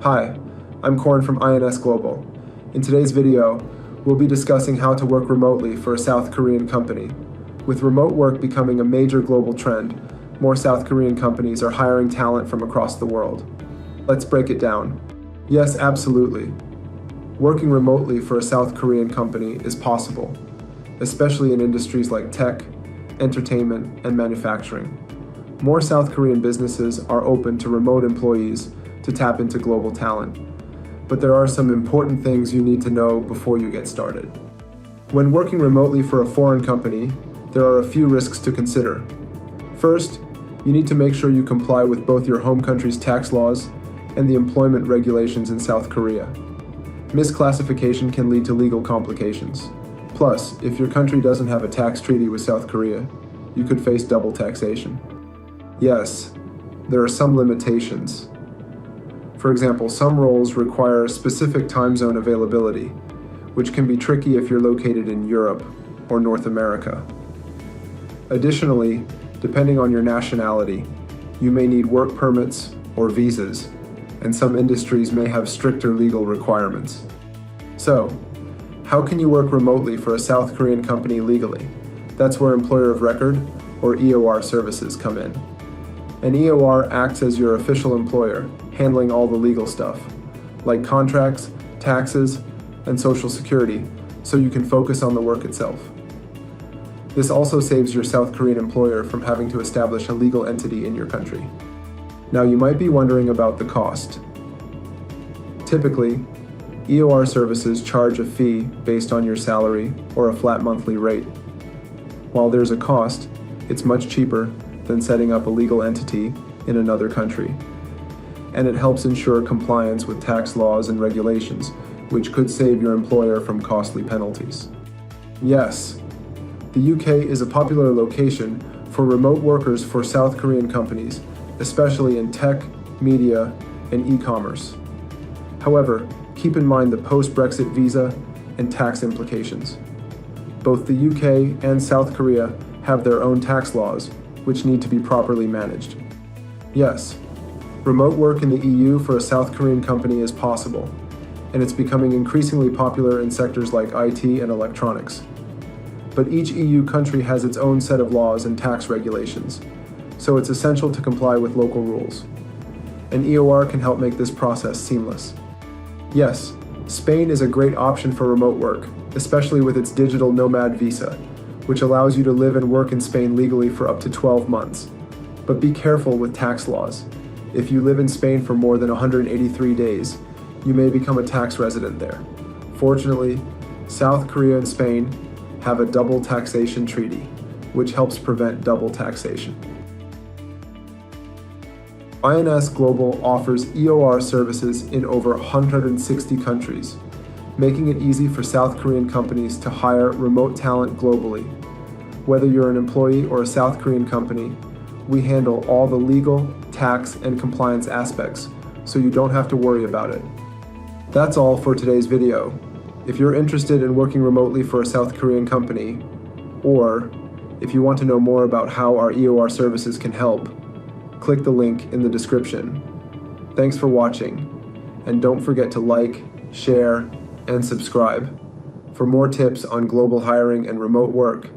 Hi, I'm Korn from INS Global. In today's video, we'll be discussing how to work remotely for a South Korean company. With remote work becoming a major global trend, more South Korean companies are hiring talent from across the world. Let's break it down. Yes, absolutely. Working remotely for a South Korean company is possible, especially in industries like tech, entertainment, and manufacturing. More South Korean businesses are open to remote employees to tap into global talent. But there are some important things you need to know before you get started. When working remotely for a foreign company, there are a few risks to consider. First, you need to make sure you comply with both your home country's tax laws and the employment regulations in South Korea. Misclassification can lead to legal complications. Plus, if your country doesn't have a tax treaty with South Korea, you could face double taxation. Yes, there are some limitations. For example, some roles require specific time zone availability, which can be tricky if you're located in Europe or North America. Additionally, depending on your nationality, you may need work permits or visas, and some industries may have stricter legal requirements. So, how can you work remotely for a South Korean company legally? That's where Employer of Record, or EOR services, come in. An EOR acts as your official employer, handling all the legal stuff, like contracts, taxes, and Social Security, so you can focus on the work itself. This also saves your South Korean employer from having to establish a legal entity in your country. Now you might be wondering about the cost. Typically, EOR services charge a fee based on your salary or a flat monthly rate. While there's a cost, it's much cheaper than setting up a legal entity in another country. And it helps ensure compliance with tax laws and regulations, which could save your employer from costly penalties. Yes, the UK is a popular location for remote workers for South Korean companies, especially in tech, media, and e-commerce. However, keep in mind the post-Brexit visa and tax implications. Both the UK and South Korea have their own tax laws, which need to be properly managed. Yes, remote work in the EU for a South Korean company is possible, and it's becoming increasingly popular in sectors like IT and electronics. But each EU country has its own set of laws and tax regulations, so it's essential to comply with local rules. An EOR can help make this process seamless. Yes, Spain is a great option for remote work, especially with its digital nomad visa, which allows you to live and work in Spain legally for up to 12 months. But be careful with tax laws. If you live in Spain for more than 183 days, you may become a tax resident there. Fortunately, South Korea and Spain have a double taxation treaty, which helps prevent double taxation. INS Global offers EOR services in over 160 countries, making it easy for South Korean companies to hire remote talent globally. Whether you're an employee or a South Korean company, we handle all the legal, tax, and compliance aspects, so you don't have to worry about it. That's all for today's video. If you're interested in working remotely for a South Korean company, or if you want to know more about how our EOR services can help, click the link in the description. Thanks for watching, and don't forget to like, share, and subscribe. For more tips on global hiring and remote work,